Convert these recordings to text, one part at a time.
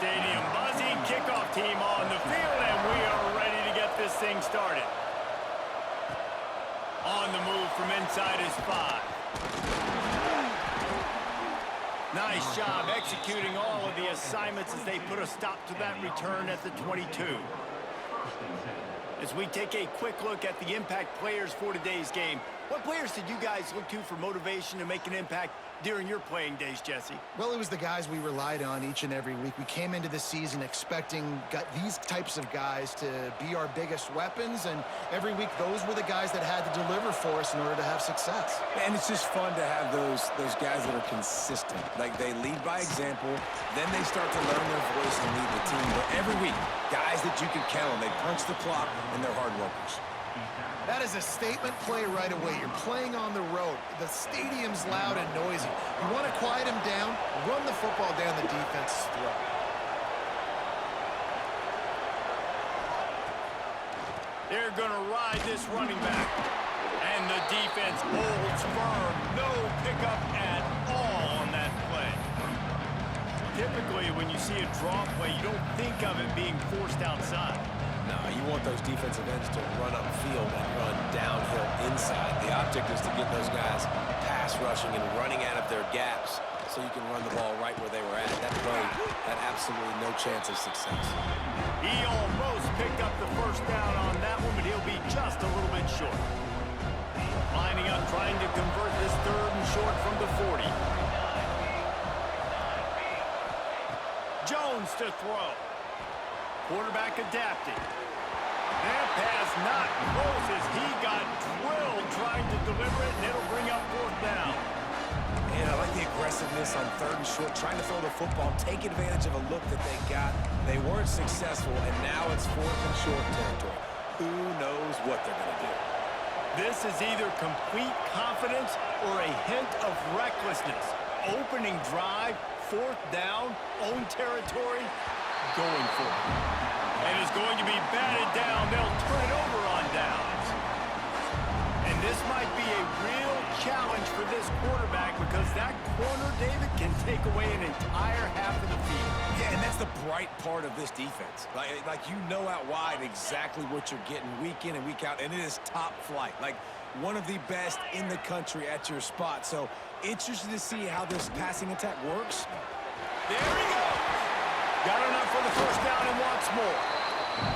stadium buzzing. Kickoff team on the field, and we are ready to get this thing started. On the move from inside his 5. Nice job executing all of the assignments as they put a stop to that return at the 22. As we take a quick look at the impact players for today's game, what players did you guys look to for motivation to make an impact during your playing days, Jesse? Well, it was the guys we relied on each and every week. We came into the season expecting these types of guys to be our biggest weapons, and every week those were the guys that had to deliver for us in order to have success. And it's just fun to have those guys that are consistent. Like, they lead by example, then they start to learn their voice and lead the team. But every week, guys that you can count on, they punch the clock, and they're hard workers. That is a statement play right away. You're playing on the road. The stadium's loud and noisy. You want to quiet him down, run the football down the defense's throat. They're going to ride this running back. And the defense holds firm. No pickup at all on that play. Typically, when you see a draw play, you don't think of it being forced outside. No, you want those defensive ends to run upfield and run downhill inside. The object is to get those guys pass rushing and running out of their gaps so you can run the ball right where they were at. That play had absolutely no chance of success. He almost picked up the first down on that one, but he'll be just a little bit short. Lining up, trying to convert this 3rd and short from the 40. Jones to throw. Quarterback adapting. That pass not close as he got drilled trying to deliver it, and it'll bring up 4th down. And I like the aggressiveness on 3rd and short, trying to throw the football, take advantage of a look that they got. They weren't successful, and now it's 4th and short territory. Who knows what they're going to do? This is either complete confidence or a hint of recklessness. Opening drive, 4th down, own territory, going for it. And it's going to be batted down. They'll turn it over on downs. And this might be a real challenge for this quarterback because that corner, David, can take away an entire half of the field. Yeah, and that's the bright part of this defense. Like you know out wide exactly what you're getting week in and week out, and it is top flight. Like one of the best in the country at your spot. So interested to see how this passing attack works. There he goes. Got enough for the 1st down and wants more.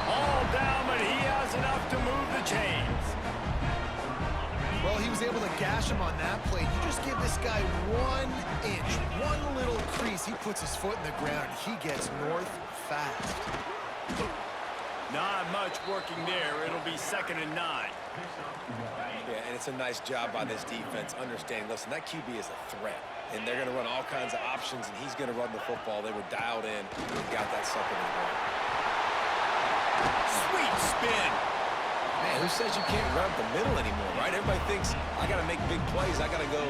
All down, but he has enough to move the chains. Well, he was able to gash him on that play. You just give this guy 1 inch, one little crease. He puts his foot in the ground. He gets north fast. Not much working there. It'll be 2nd and 9. Yeah, and it's a nice job by this defense understanding, listen, that QB is a threat. And they're going to run all kinds of options, and he's going to run the football. They were dialed in and got that sucker in the goal. Sweet spin. Man, who says you can't run up the middle anymore, right? Everybody thinks, I got to make big plays. I got to go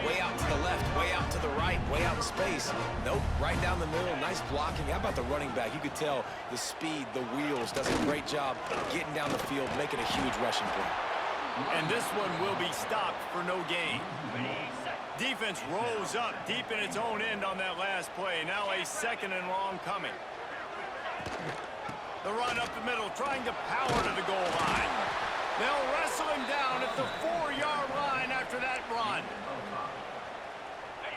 way out to the left, way out to the right, way out in space. Nope, right down the middle, nice blocking. How about the running back? You could tell the speed, the wheels, does a great job getting down the field, making a huge rushing play. And this one will be stopped for no gain. Defense rose up deep in its own end on that last play. Now a 2nd and long coming. The run up the middle, trying to power to the goal line. They'll wrestle him down at the 4-yard line after that run.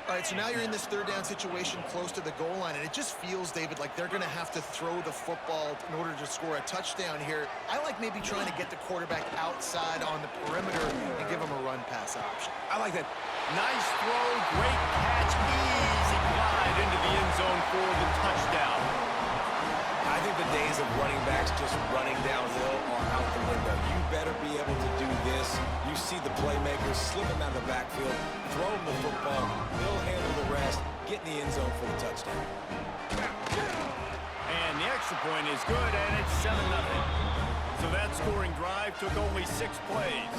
All right, so now you're in this 3rd down situation close to the goal line, and it just feels, David, like they're going to have to throw the football in order to score a touchdown here. I like maybe trying to get the quarterback outside on the perimeter and give him a run-pass option. I like that. Nice throw, great catch, easy glide into the end zone for the touchdown. I think the days of running backs just running downhill are out the window. You better be able to do this. You see the playmakers slip him out of the backfield, throw him the football, they'll handle the rest, get in the end zone for the touchdown. And the extra point is good, and it's 7-0. So that scoring drive took only 6 plays.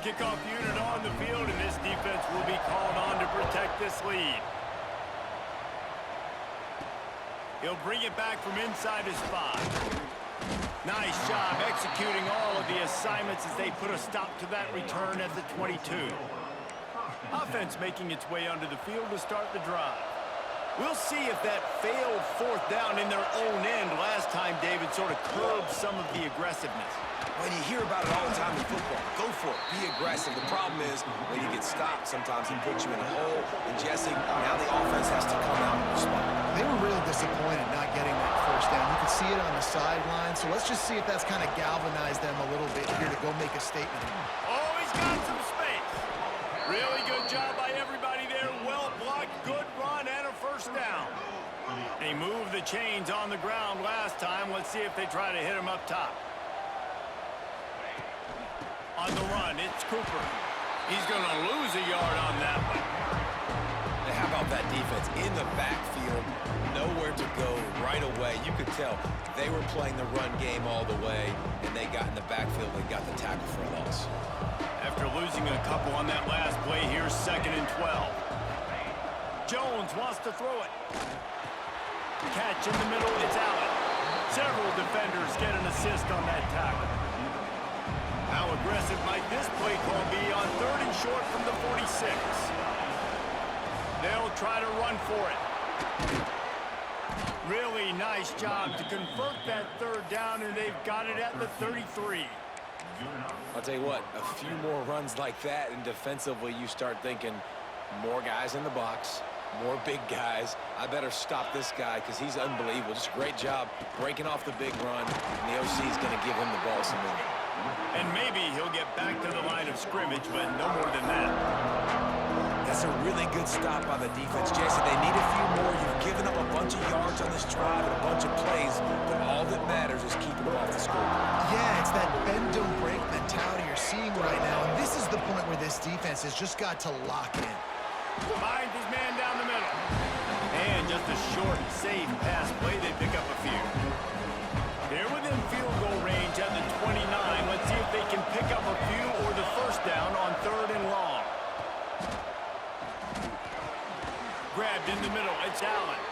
Kickoff unit on the field, and this defense will be called on to protect this lead. He'll bring it back from inside his 5. Nice job executing all of the assignments as they put a stop to that return at the 22. Offense making its way onto the field to start the drive. We'll see if that failed fourth down in their own end last time David sort of curbed some of the aggressiveness. When you hear about it all the time in football, go for it, be aggressive. The problem is when you get stopped, sometimes he puts you in a hole. And Jesse, now the offense has to come out and respond. They were real disappointed not getting that first down. You could see it on the sideline. So let's just see if that's kind of galvanized them a little bit here to go make a statement. Oh, he's got some space. Really good job by everybody there. Well blocked, good run, and a first down. They moved the chains on the ground last time. Let's see if they try to hit him up top. On the run, it's Cooper. He's going to lose a yard on that one. And how about that defense in the backfield? Nowhere to go right away. You could tell they were playing the run game all the way, and they got in the backfield and got the tackle for a loss. After losing a couple on that last play, here's 2nd and 12. Jones wants to throw it. Catch in the middle, it's Allen. Several defenders get an assist on that tackle. How aggressive might this play call be on 3rd and short from the 46? They'll try to run for it. Really nice job to convert that 3rd down, and they've got it at the 33. I'll tell you what, a few more runs like that, and defensively you start thinking more guys in the box, more big guys. I better stop this guy because he's unbelievable. Just a great job breaking off the big run, and the OC is going to give him the ball some more. And maybe he'll get back to the line of scrimmage, but no more than that. That's a really good stop by the defense. Jason, they need a few more. You've given up a bunch of yards on this drive and a bunch of plays, but all that matters is keeping them off the scoreboard. Yeah, it's that bend, don't break mentality you're seeing right now, and this is the point where this defense has just got to lock in. Finds his man down the middle. And just a short, safe pass play. They pick up a few. They're within field goal range at the 29. Let's see if they can pick up a few or the first down on 3rd and long. Grabbed in the middle. It's Allen.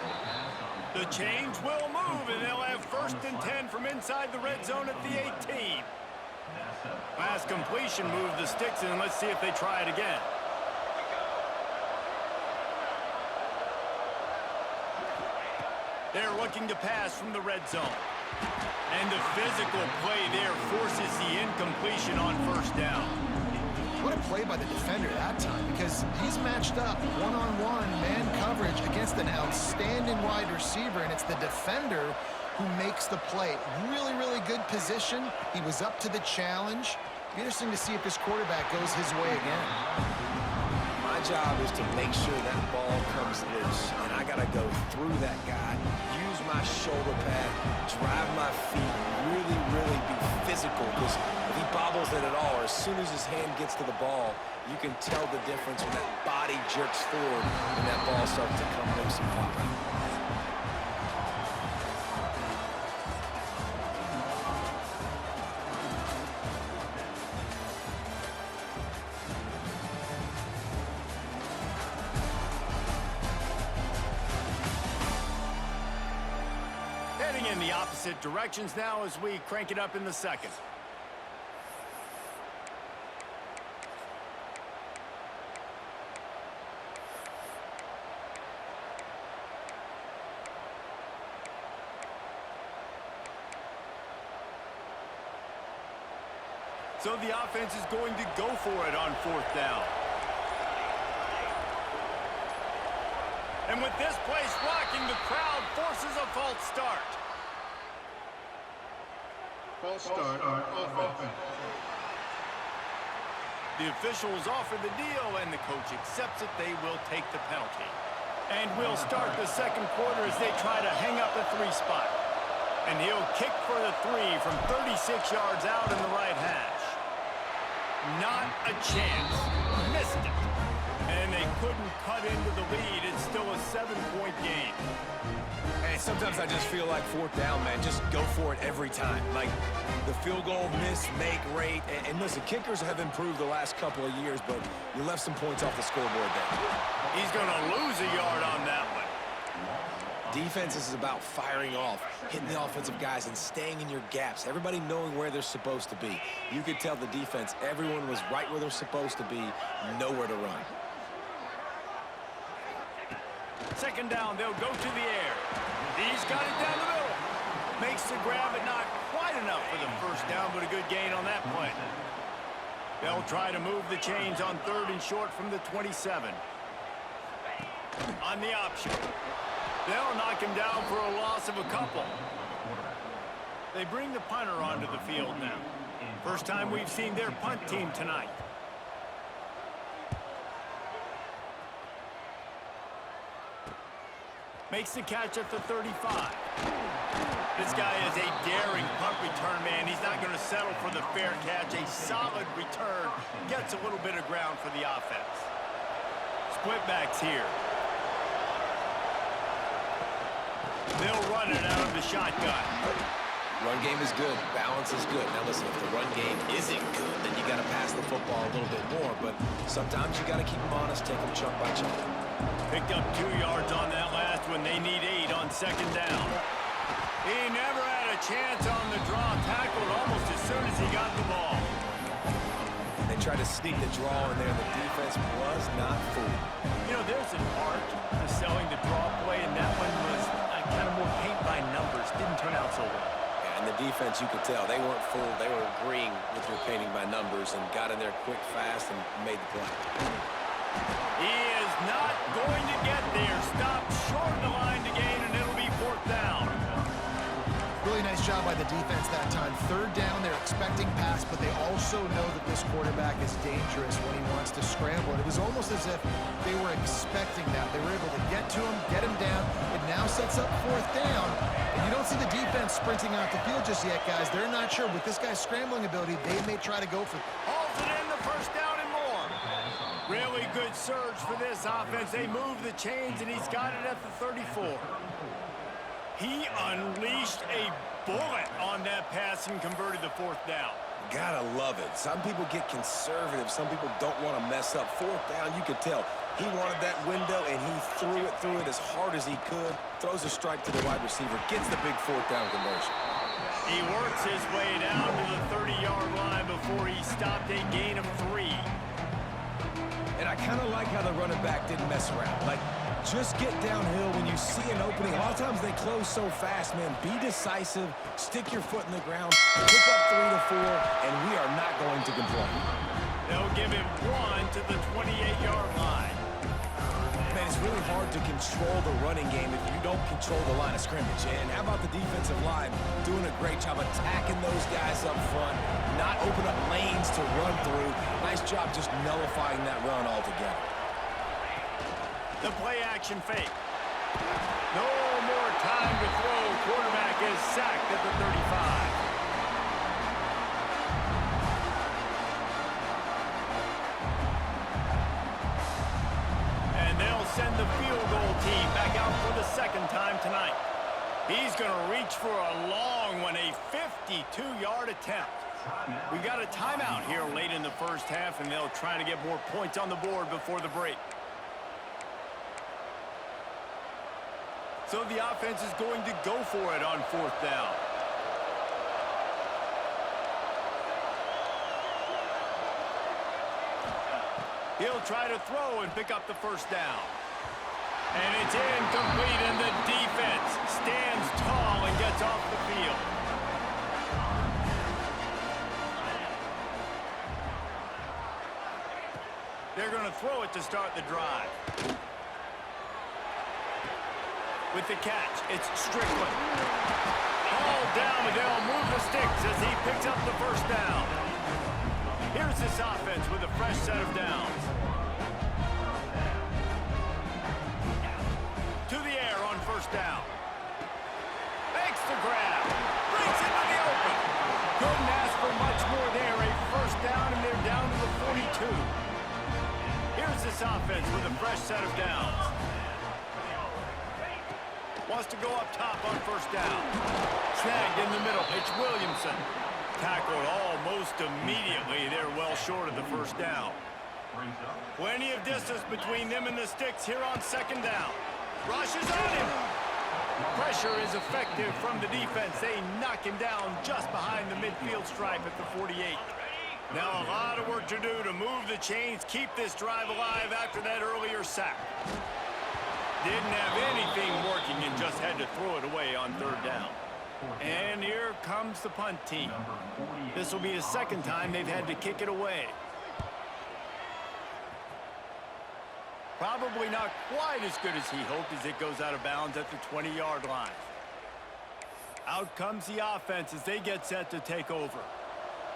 The chains will move, and they'll have 1st and 10 from inside the red zone at the 18. Last completion moved the sticks, and let's see if they try it again. They're looking to pass from the red zone. And the physical play there forces the incompletion on 1st down. What a play by the defender that time, because he's matched up one-on-one man coverage against an outstanding wide receiver, and it's the defender who makes the play. Really, really good position. He was up to the challenge. Be interesting to see if this quarterback goes his way again. My job is to make sure that ball comes loose, and I got to go through that guy, use my shoulder pad, drive my feet, really, really be physical, because if he bobbles it at all, or as soon as his hand gets to the ball, you can tell the difference when that body jerks forward and that ball starts to come loose and pop out. In the opposite directions now as we crank it up in the 2nd. So the offense is going to go for it on 4th down. And with this place rocking, the crowd forces a false start. False start on offense. The officials offer the deal, and the coach accepts it. They will take the penalty. And we'll start the 2nd quarter as they try to hang up the 3 spot. And he'll kick for the 3 from 36 yards out in the right hash. Not a chance. Missed it. And they couldn't cut into the lead. It's still a 7-point game. And sometimes I just feel like 4th down, man. Just go for it every time. Like the field goal miss, make rate. And listen, kickers have improved the last couple of years, but you left some points off the scoreboard there. He's going to lose a yard on that one. Defense is about firing off, hitting the offensive guys, and staying in your gaps. Everybody knowing where they're supposed to be. You could tell the defense, everyone was right where they're supposed to be, nowhere to run. second down, they'll go to the air. He's got it down the middle. Makes the grab, but not quite enough for the first down, but a good gain on that play. They'll try to move the chains on 3rd and short from the 27. On the option. They'll knock him down for a loss of a couple. They bring the punter onto the field now. First time we've seen their punt team tonight. Makes the catch at the 35. This guy is a daring punt return man. He's not going to settle for the fair catch. A solid return. Gets a little bit of ground for the offense. Split backs here. They'll run it out of the shotgun. Run game is good. Balance is good. Now listen, if the run game isn't good, then you got to pass the football a little bit more. But sometimes you got to keep them honest, take them chunk by chunk. Picked up 2 yards on that last one. They need 8 on second down. He never had a chance on the draw. Tackled almost as soon as he got the ball. They tried to sneak the draw in there. The defense was not fooled. You know, there's an art to selling the draw play, and that one was kind of more paint by numbers. Didn't turn out so well. And the defense, you could tell, they weren't fooled. They were agreeing with your painting by numbers and got in there quick, fast, and made the play. He is not going to get there. Stopped short of the line to gain, and it'll be 4th down. Really nice job by the defense that time. 3rd down, they're expecting pass, but they also know that this quarterback is dangerous when he wants to scramble. And it was almost as if they were expecting that. They were able to get to him, get him down. It now sets up 4th down. And you don't see the defense sprinting off the field just yet, guys. They're not sure. With this guy's scrambling ability, they may try to go for it. Hauls it in the 1st down and more. Really good surge for this offense. They move the chains, and he's got it at the 34. He unleashed a bullet on that pass and converted the 4th down. Gotta love it. Some people get conservative. Some people don't want to mess up. 4th down, you could tell. He wanted that window, and he threw it through it as hard as he could. Throws a strike to the wide receiver. Gets the big 4th down conversion. He works his way down to the 30-yard line before he stopped a gain of 3. And I kind of like how the running back didn't mess around. Like, just get downhill when you see an opening. A lot of times they close so fast, man. Be decisive, stick your foot in the ground, pick up 3 to 4, and we are not going to complain. They'll give him 1 to the 28-yard line. Man, it's really hard to control the running game if you don't control the line of scrimmage. And how about the defensive line doing a great job attacking those guys up front, not open up lanes to run through. Nice job just nullifying that run altogether. The play action fake. No more time to throw. Quarterback is sacked at the 35. And they'll send the field goal team back out for the 2nd time tonight. He's going to reach for a long one, a 52-yard attempt. We got a timeout here late in the 1st half, and they'll try to get more points on the board before the break. So the offense is going to go for it on 4th down. He'll try to throw and pick up the 1st down. And it's incomplete, and the defense stands tall and gets off the field. They're going to throw it to start the drive. With the catch, it's Strickland. All down, and they'll move the sticks as he picks up the 1st down. Here's this offense with a fresh set of downs. To the air on 1st down. Makes the grab. Brings it to the open. Couldn't ask for much more there. A 1st down, and they're down to the 42. Here's this offense with a fresh set of downs. Wants to go up top on 1st down. Snagged in the middle. It's Williamson. Tackled almost immediately. They're well short of the 1st down. Plenty of distance between them and the sticks here on 2nd down. Rushes on him. Pressure is effective from the defense. They knock him down just behind the midfield stripe at the 48. Now a lot of work to do to move the chains, keep this drive alive after that earlier sack. Didn't have anything working and just had to throw it away on third down. And here comes the punt team. This will be the second time they've had to kick it away. Probably not quite as good as he hoped as it goes out of bounds at the 20-yard line. Out comes the offense as they get set to take over.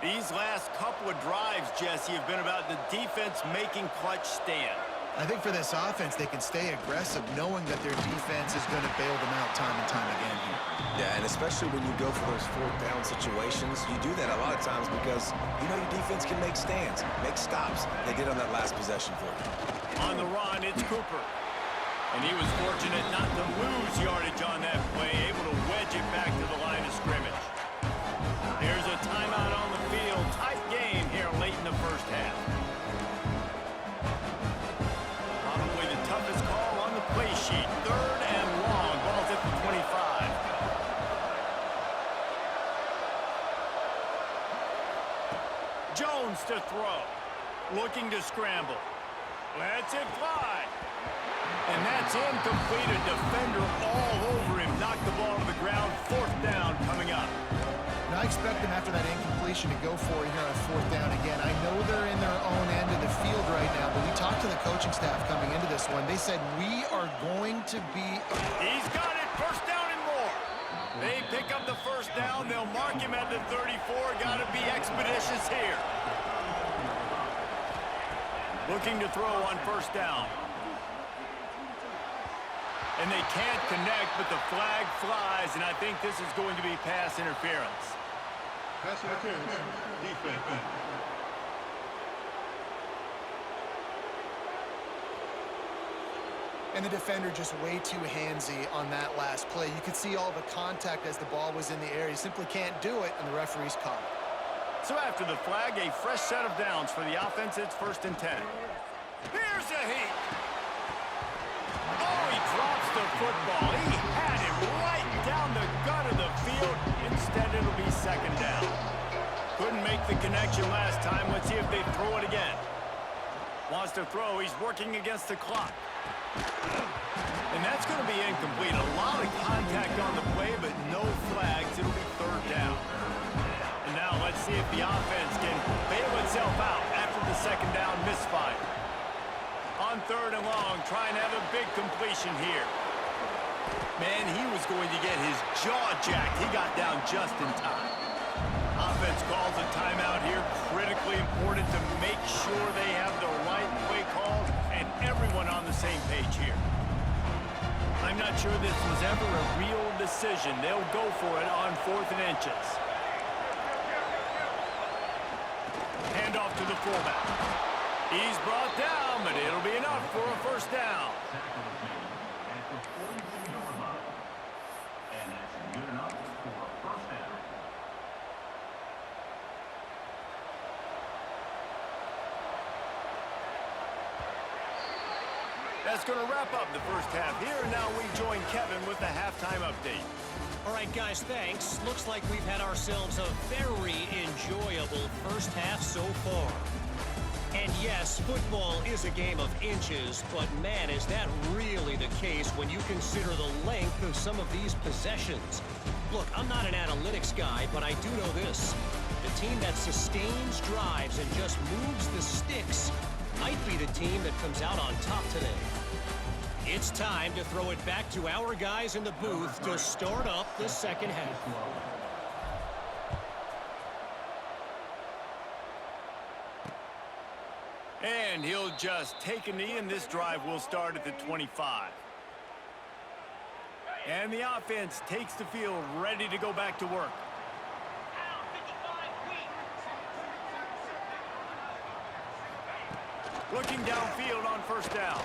These last couple of drives, Jesse, have been about the defense making clutch stand. I think for this offense, they can stay aggressive knowing that their defense is going to bail them out time and time again here. Yeah, and especially when you go for those fourth down situations, you do that a lot of times because you know your defense can make stands, make stops. They did on that last possession for you. On the run, it's Cooper. And he was fortunate not to lose yardage on that play, able to wedge it back to the line of scrimmage. There's a timeout on the field. Tight game here late in the first half. Probably the toughest call on the play sheet. Third and long. Ball's at the 25. Jones to throw. Looking to scramble. Lets it fly. And that's incomplete. A defender all over him. Knocked the ball to the ground. Fourth down coming up. And I expect them after that incompletion to go for it here on fourth down again. I know they're in their own end of the field right now, but we talked to the coaching staff coming into this one. They said, we are going to be... He's got it. First down and more. They pick up the first down. They'll mark him at the 34. Got to be expeditious here. Looking to throw on first down. And they can't connect, but the flag flies, and I think this is going to be pass interference. Pass interference. Defense. And the defender just way too handsy on that last play. You could see all the contact as the ball was in the air. He simply can't do it, and the referee's caught it. So after the flag, a fresh set of downs for the offense. It's 1st and 10. Here's a heat. Oh, he drops the football. He had it right down the gut of the field. Instead, it'll be second down. Couldn't make the connection last time. Let's see if they throw it again. Wants to throw. He's working against the clock. And that's going to be incomplete. A lot of contact on the play, but no flags. It'll be third down. And now let's see if the offense can bail itself out after the second down misfire. On third and long, trying to have a big completion here. Man, he was going to get his jaw jacked. He got down just in time. Offense calls a timeout here. Critically important to make sure they have the right play call and everyone on the same page here. I'm not sure this was ever a real decision. They'll go for it on 4th and inches. Hand off to the fullback. He's brought down, but it'll be enough for a first down. That's going to wrap up the first half here, and now we join Kevin with the halftime update. All right, guys, thanks. Looks like we've had ourselves a very enjoyable first half so far. And yes, football is a game of inches, but man, is that really the case when you consider the length of some of these possessions. Look, I'm not an analytics guy, but I do know this. The team that sustains drives and just moves the sticks might be the team that comes out on top today. It's time to throw it back to our guys in the booth to start up the second half. And he'll just take a knee, and this drive will start at the 25. And the offense takes the field, ready to go back to work. Looking downfield on first down.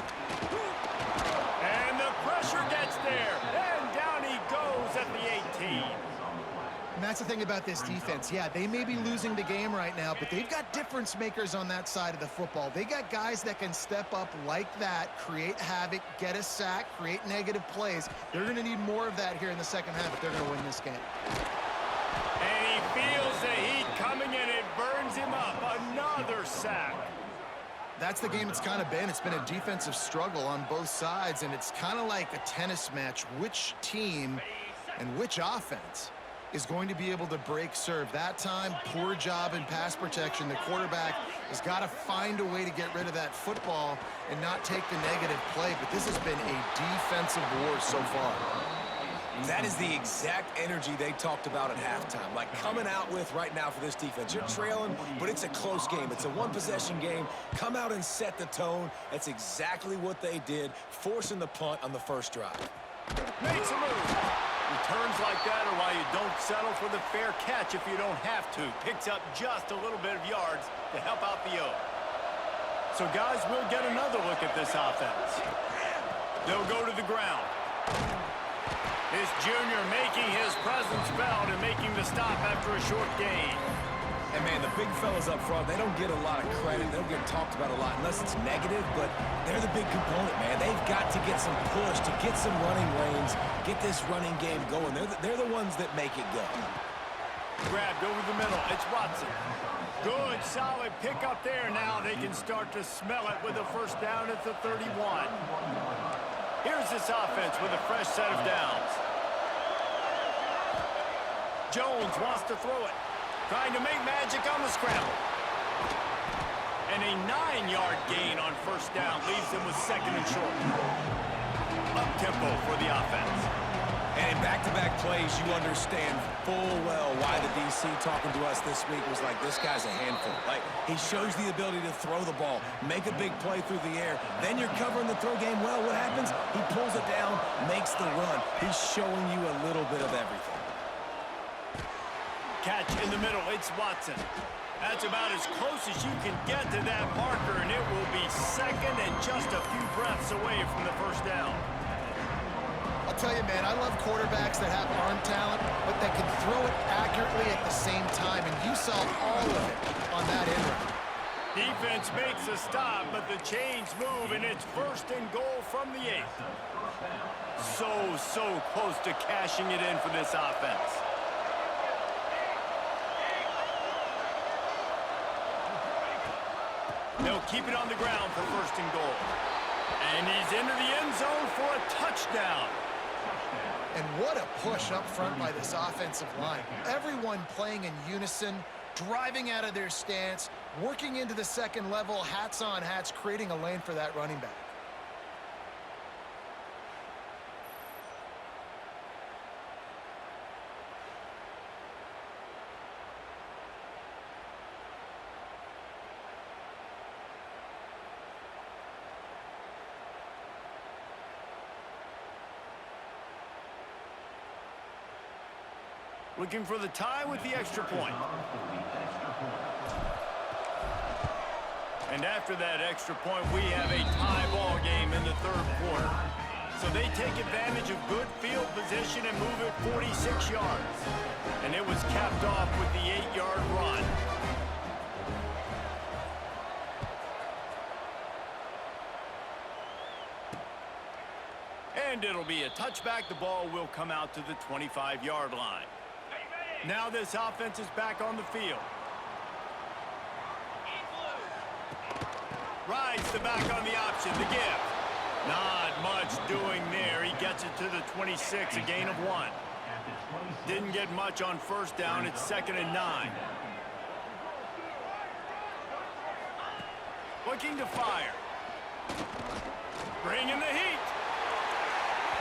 And the pressure gets there. And down he goes at the 18. And that's the thing about this defense. Yeah, they may be losing the game right now, but they've got difference makers on that side of the football. They got guys that can step up like that, create havoc, get a sack, create negative plays. They're going to need more of that here in the second half if they're going to win this game. And he feels the heat coming, and it burns him up. Another sack. That's the game it's kind of been. It's been a defensive struggle on both sides, and it's kind of like a tennis match. Which team and which offense is going to be able to break serve? That time, poor job in pass protection. The quarterback has got to find a way to get rid of that football and not take the negative play, but this has been a defensive war so far. That is the exact energy they talked about at halftime, like coming out with right now for this defense. You're trailing, but it's a close game. It's a one-possession game. Come out and set the tone. That's exactly what they did, forcing the punt on the first drive. Makes a move. Returns like that are why you don't settle for the fair catch if you don't have to. Picks up just a little bit of yards to help out the O. So, guys, we'll get another look at this offense. They'll go to the ground. This junior making his presence felt and making the stop after a short gain. And, man, the big fellas up front, they don't get a lot of credit. They don't get talked about a lot unless it's negative, but they're the big component, man. They've got to get some push, to get some running lanes, get this running game going. They're the ones that make it go. Grabbed over the middle. It's Watson. Good, solid pick up there. Now they can start to smell it with a first down at the 31. Here's this offense with a fresh set of downs. Jones wants to throw it. Trying to make magic on the scramble. And a 9-yard gain on first down leaves them with second and short. Up-tempo for the offense. And in back-to-back plays, you understand full well why the DC talking to us this week was like, this guy's a handful. Like, he shows the ability to throw the ball, make a big play through the air. Then you're covering the throw game well. What happens? He pulls it down, makes the run. He's showing you a little bit of everything. Catch in the middle. It's Watson. That's about as close as you can get to that marker, and it will be second and just a few breaths away from the first down. I'll tell you, man, I love quarterbacks that have arm talent, but that can throw it accurately at the same time, and you saw all of it on that end route. Defense makes a stop, but the chains move, and it's first and goal from the 8. So close to cashing it in for this offense. They'll keep it on the ground for first and goal. And he's into the end zone for a touchdown. And what a push up front by this offensive line. Everyone playing in unison, driving out of their stance, working into the second level, hats on hats, creating a lane for that running back. Looking for the tie with the extra point. And after that extra point, we have a tie ball game in the third quarter. So they take advantage of good field position and move it 46 yards. And it was capped off with the 8-yard run. And it'll be a touchback. The ball will come out to the 25-yard line. Now this offense is back on the field. Rides the back on the option, the give. Not much doing there. He gets it to the 26, a gain of 1. Didn't get much on first down. It's 2nd and 9. Looking to fire. Bringing the heat.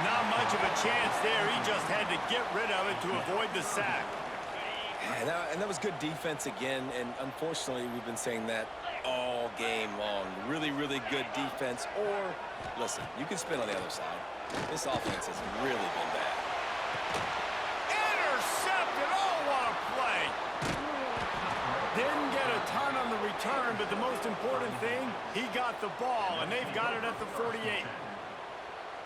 Not much of a chance there. He just had to get rid of it to avoid the sack. And that was good defense again, and unfortunately, we've been saying that all game long. Really, really good defense, or, listen, you can spin on the other side. This offense has really been bad. Intercepted! Oh, what a play! Didn't get a ton on the return, but the most important thing, he got the ball, and they've got it at the 48.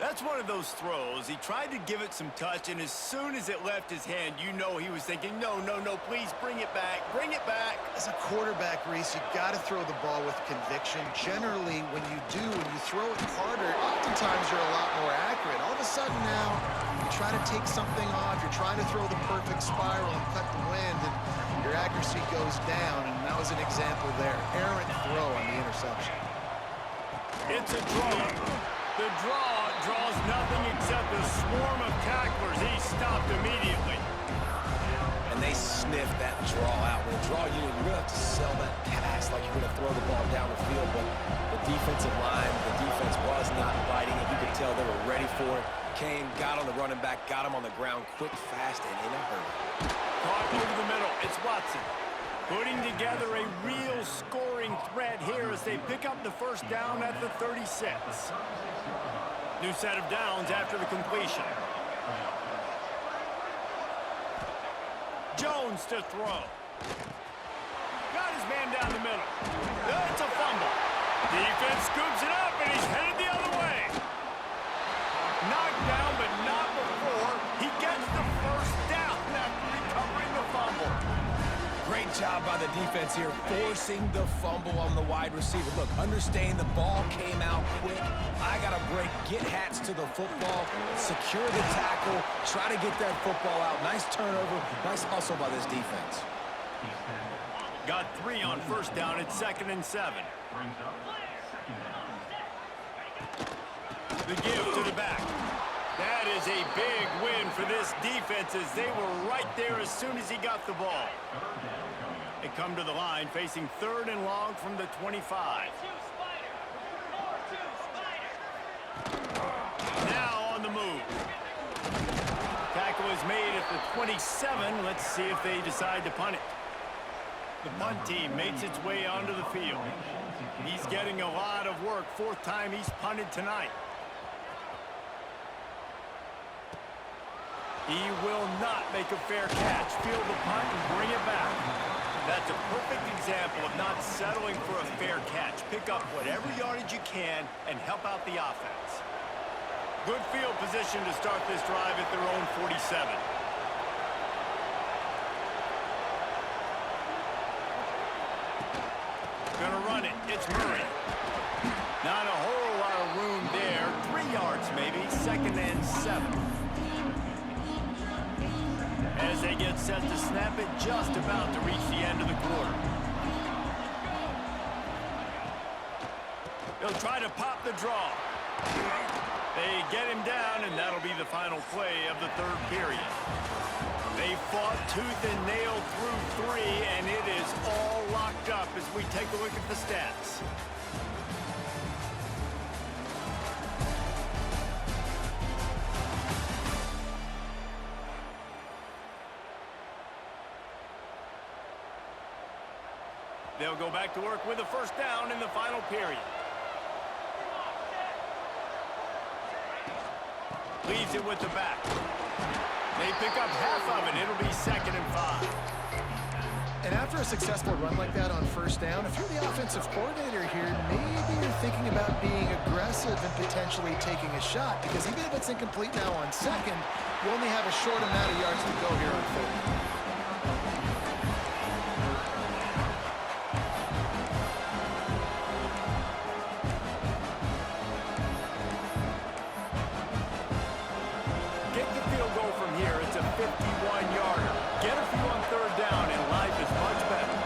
That's one of those throws. He tried to give it some touch, and as soon as it left his hand, you know he was thinking, no, please bring it back, bring it back. As a quarterback, Reese, you got to throw the ball with conviction. Generally, when you throw it harder, oftentimes you're a lot more accurate. All of a sudden now, you try to take something off, you're trying to throw the perfect spiral and cut the wind, and your accuracy goes down, and that was an example there. Errant throw on the interception. It's a draw. The draw draws nothing except a swarm of tacklers. He's stopped immediately. And they sniffed that draw out. With a draw unit, you're going to have to sell that pass like you're going to throw the ball down the field. But the defensive line, the defense was not biting it. You could tell they were ready for it. Came, got on the running back, got him on the ground quick, fast, and in a hurry. Caught over the middle. It's Watson. Putting together a real scoring threat here as they pick up the first down at the 36. New set of downs after the completion. Jones to throw. Got his man down the middle. It's a fumble. Defense scoops it up, and he's headed the other way. Knocked down, but not before. He gets the first down after recovering the fumble. Great job by the defense here, forcing the fumble on the wide receiver. Look, understand the ball came out quick. I got to break, get hats to the football, secure the tackle, try to get that football out. Nice turnover, nice hustle by this defense. Got 3 on first down at 2nd and 7. The give to the back. That is a big win for this defense as they were right there as soon as he got the ball. They come to the line facing 3rd and long from the 25. Now on the move. Tackle is made at the 27. Let's see if they decide to punt it. The punt team makes its way onto the field. He's getting a lot of work. 4th time he's punted tonight. He will not make a fair catch. Field the punt and bring it back. That's a perfect example of not settling for a fair catch. Pick up whatever yardage you can and help out the offense. Good field position to start this drive at their own 47. Gonna run it. It's Murray. Not a whole lot of room there. 3 yards maybe. 2nd and 7. As they get set to snap it, just about to reach the end of the quarter. They'll try to pop the draw. They get him down, and that'll be the final play of the 3rd period. They fought tooth and nail through 3, and it is all locked up as we take a look at the stats. They'll go back to work with a first down in the final period. Leaves it with the back. They pick up half of it. It'll be 2nd and 5. And after a successful run like that on first down, if you're the offensive coordinator here, maybe you're thinking about being aggressive and potentially taking a shot, because even if it's incomplete now on 2nd, you only have a short amount of yards to go here on 4th. Get the field goal from here. It's a 51-yarder. Get a few on 3rd down, and life is much better.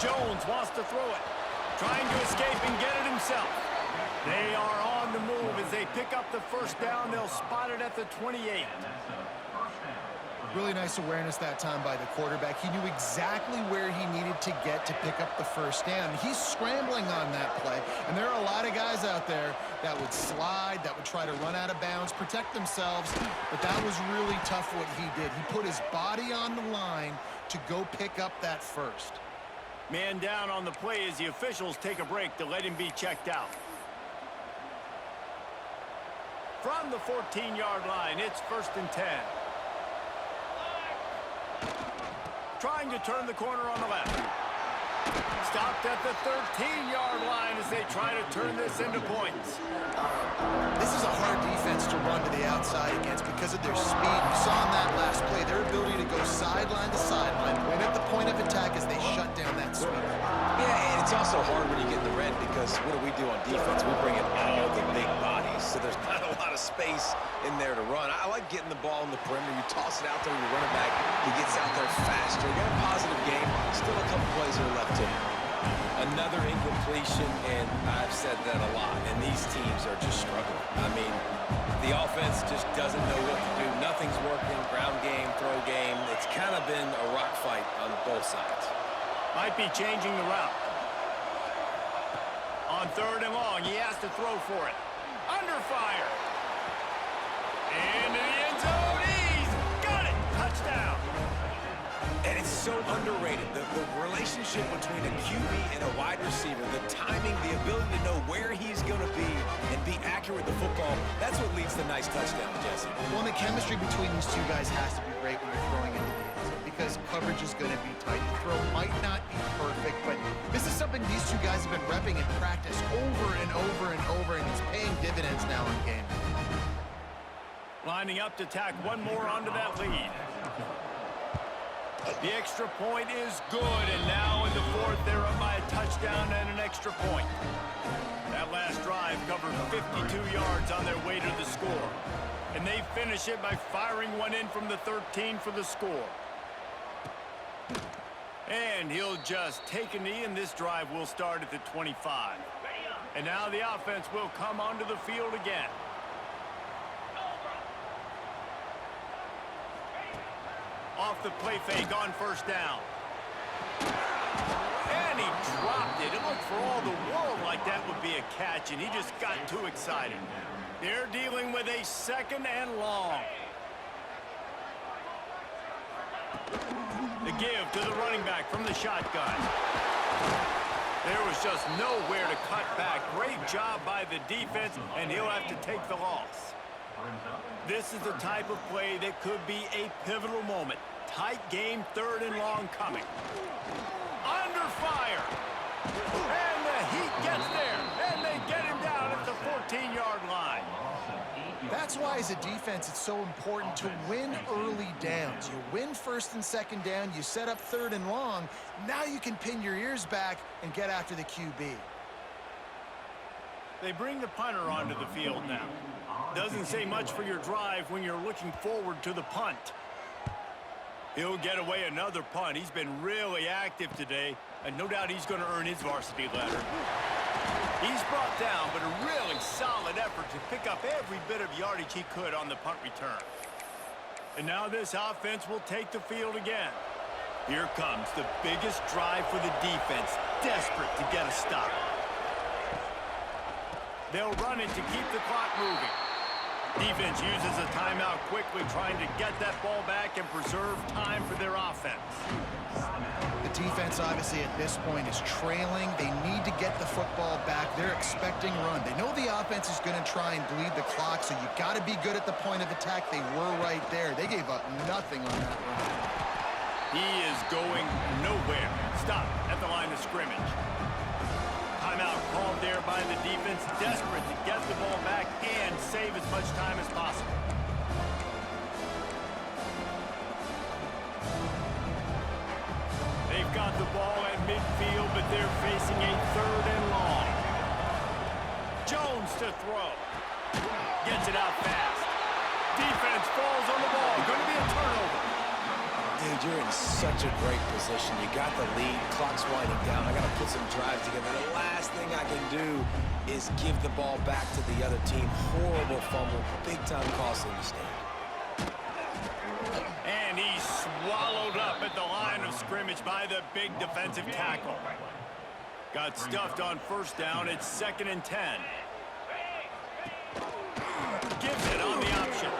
Jones wants to throw it. Trying to escape and get it himself. They are on the move as they pick up the first down. They'll spot it at the 28. Really nice awareness that time by the quarterback. He knew exactly where he needed to get to pick up the first down. He's scrambling on that play, and there are a lot of guys out there that would slide, that would try to run out of bounds, protect themselves, but that was really tough what he did. He put his body on the line to go pick up that first. Man down on the play as the officials take a break to let him be checked out. From the 14-yard line, it's 1st and 10. Trying to turn the corner on the left. Stopped at the 13-yard line as they try to turn this into points. This is a hard defense to run to the outside against because of their speed. You saw in that last play their ability to go sideline to sideline, win at the point of attack as they shut down that sweep. Yeah, and it's also hard when you get in the red because what do we do on defense? We bring in all the big bodies, so there's not a lot of space in there to run. I like getting the ball in the perimeter. You toss it out there, you run it back. He gets out there faster. You got a positive game. Still a couple plays that are left to him. Another incompletion, and I've said that a lot, and these teams are just struggling. I mean, the offense just doesn't know what to do. Nothing's working. Ground game, throw game. It's kind of been a rock fight on both sides. Might be changing the route. On 3rd and long, he has to throw for it. Under fire. Into the end zone. He's got it. Touchdown. And it's so underrated. The relationship between a QB and a wide receiver, the timing, the ability to know where he's going to be and be accurate with the football, that's what leads to nice touchdowns, Jesse. Well, the chemistry between these two guys has to be great when you're throwing into the end zone because coverage is going to be tight. The throw might not be perfect, but this is something these two guys have been repping in practice over and over and over, and it's paying dividends now in game. Lining up to tack one more onto that lead. The extra point is good, and now in the 4th, they're up by a touchdown and an extra point. That last drive covered 52 yards on their way to the score, and they finish it by firing one in from the 13 for the score. And he'll just take a knee, and this drive will start at the 25. And now the offense will come onto the field again. Off the play fake on 1st down. And he dropped it. It looked for all the world like that would be a catch, and he just got too excited. They're dealing with a 2nd and long. The give to the running back from the shotgun. There was just nowhere to cut back. Great job by the defense, and he'll have to take the loss. This is the type of play that could be a pivotal moment. Tight game, 3rd and long coming. Under fire. And the Heat gets there. And they get him down at the 14-yard line. That's why, as a defense, it's so important to win early downs. You win 1st and 2nd down, you set up 3rd and long. Now you can pin your ears back and get after the QB. They bring the punter onto the field now. Doesn't say much for your drive when you're looking forward to the punt. He'll get away another punt. He's been really active today, and no doubt he's going to earn his varsity letter. He's brought down, but a really solid effort to pick up every bit of yardage he could on the punt return. And now this offense will take the field again. Here comes the biggest drive for the defense, desperate to get a stop. They'll run it to keep the clock moving. Defense uses a timeout quickly, trying to get that ball back and preserve time for their offense. The defense, obviously, at this point is trailing. They need to get the football back. They're expecting run. They know the offense is going to try and bleed the clock, so you got to be good at the point of attack. They were right there. They gave up nothing on that run. He is going nowhere. Stop at the line of scrimmage. Timeout called there by the defense, desperate to get the ball back and save as much time as possible. They've got the ball at midfield, but they're facing a 3rd and long. Jones to throw. Gets it out fast. Defense falls on the ball. Going to be a turnover. Dude, you're in such a great position. You got the lead. Clock's winding down. I got to put some drives together. The last thing I can do is give the ball back to the other team. Horrible fumble. Big-time costly mistake. And he's swallowed up at the line of scrimmage by the big defensive tackle. Got stuffed on 1st down. It's 2nd and 10. Gives it on the option.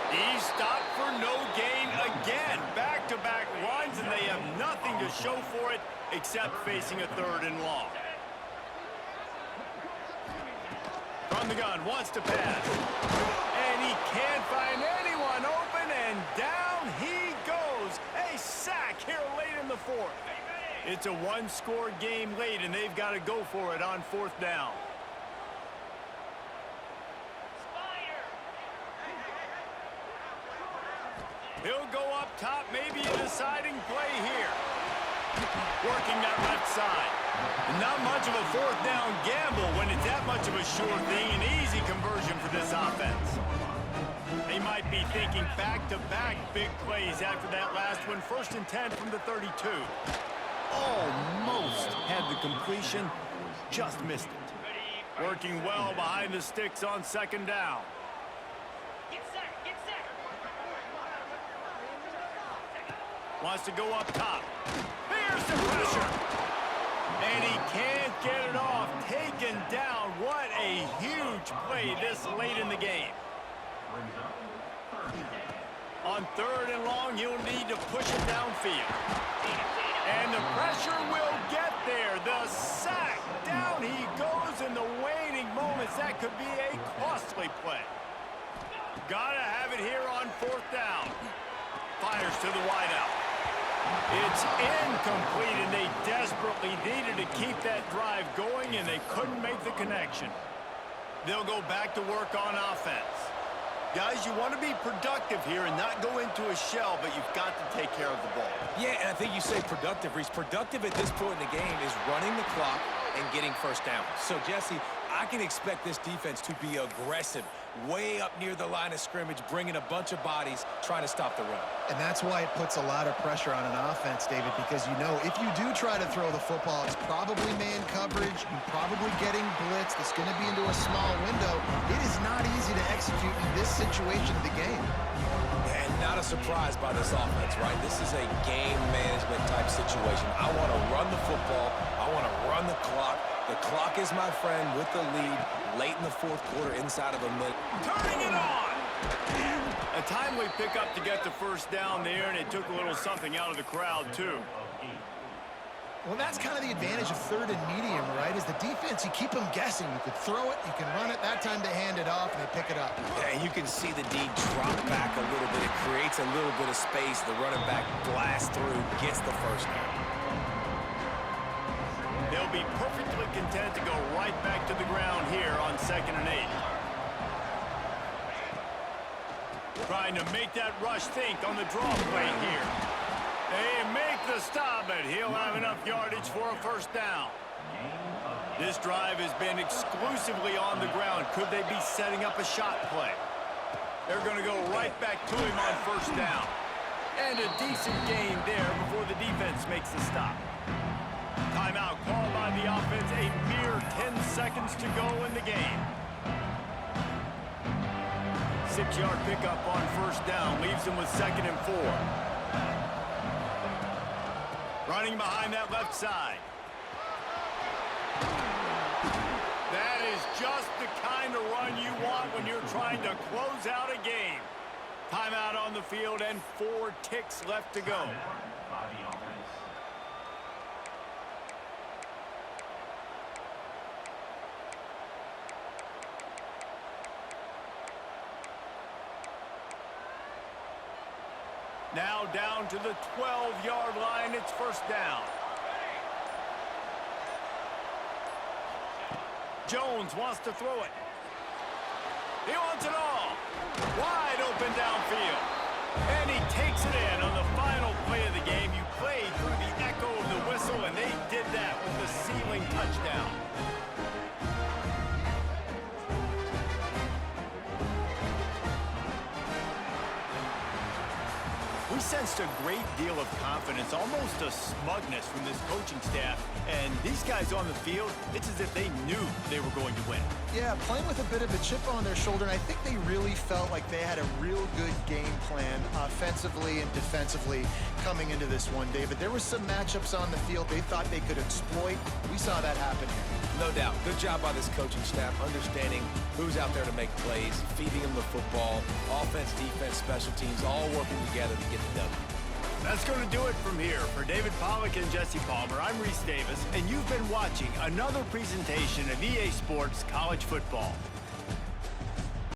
He's stopped for no gain again. Back-to-back runs, and they have nothing to show for it except facing a 3rd and long. From the gun, wants to pass. And he can't find anyone open, and down he goes. A sack here late in the 4th. It's a one-score game late, and they've got to go for it on 4th down. He'll go up top, maybe a deciding play here. Working that left side. Not much of a 4th down gamble when it's that much of a sure thing. An easy conversion for this offense. They might be thinking back-to-back big plays after that last one. 1st and 10 from the 32. almost had the completion, just missed it. Working well behind the sticks on second down. Wants to go up top. Here's the pressure. And he can't get it off. Taken down. What a huge play this late in the game. On third and long, he'll need to push it downfield. And the pressure will get there. The sack. Down he goes in the waning moments. That could be a costly play. Gotta have it here on fourth down. Fires to the wideout. It's incomplete, and they desperately needed to keep that drive going, and they couldn't make the connection. They'll go back to work on offense. Guys, you want to be productive here and not go into a shell, but you've got to take care of the ball. Yeah, and I think you say productive, Reese. Productive at this point in the game is running the clock and getting first down. So, Jesse, I can expect this defense to be aggressive, way up near the line of scrimmage, bringing a bunch of bodies, trying to stop the run. And that's why it puts a lot of pressure on an offense, David, because you know if you do try to throw the football, it's probably man coverage, you're probably getting blitzed, it's going to be into a small window. It is not easy to execute in this situation of the game. And not a surprise by this offense, right? This is a game management type situation. I want to run the football. I want to run the clock. The clock is my friend with the lead late in the fourth quarter inside of a minute. Turning it on! A timely pickup to get the first down there, and it took a little something out of the crowd, too. Well, that's kind of the advantage of third and medium, right? Is the defense, you keep them guessing. You can throw it, you can run it. That time they hand it off, and they pick it up. Yeah, you can see the D drop back a little bit. It creates a little bit of space. The running back blasts through, gets the first down. They'll be perfectly content to go right back to the ground here on 2nd and 8. Trying to make that rush think on the draw play here. They make the stop, but he'll have enough yardage for a first down. This drive has been exclusively on the ground. Could they be setting up a shot play? They're going to go right back to him on first down. And a decent gain there before the defense makes the stop. Timeout called by the offense. A mere 10 seconds to go in the game. 6-yard pickup on first down. Leaves them with 2nd and 4. Running behind that left side. That is just the kind of run you want when you're trying to close out a game. Timeout on the field and 4 ticks left to go. Now down to the 12-yard line. It's first down. Jones wants to throw it. He wants it all. Wide open downfield. And he takes it in on the final play of the game. You played through the echo of the whistle, and they did that with the ceiling touchdown. We sensed a great deal of confidence, almost a smugness from this coaching staff. And these guys on the field, it's as if they knew they were going to win. Yeah, playing with a bit of a chip on their shoulder, and I think they really felt like they had a real good game plan offensively and defensively coming into this one, David. There were some matchups on the field they thought they could exploit. We saw that happen here. No doubt. Good job by this coaching staff, understanding who's out there to make plays, feeding them the football, offense, defense, special teams, all working together to get the W. That's going to do it from here. For David Pollack and Jesse Palmer, I'm Reese Davis, and you've been watching another presentation of EA Sports College Football.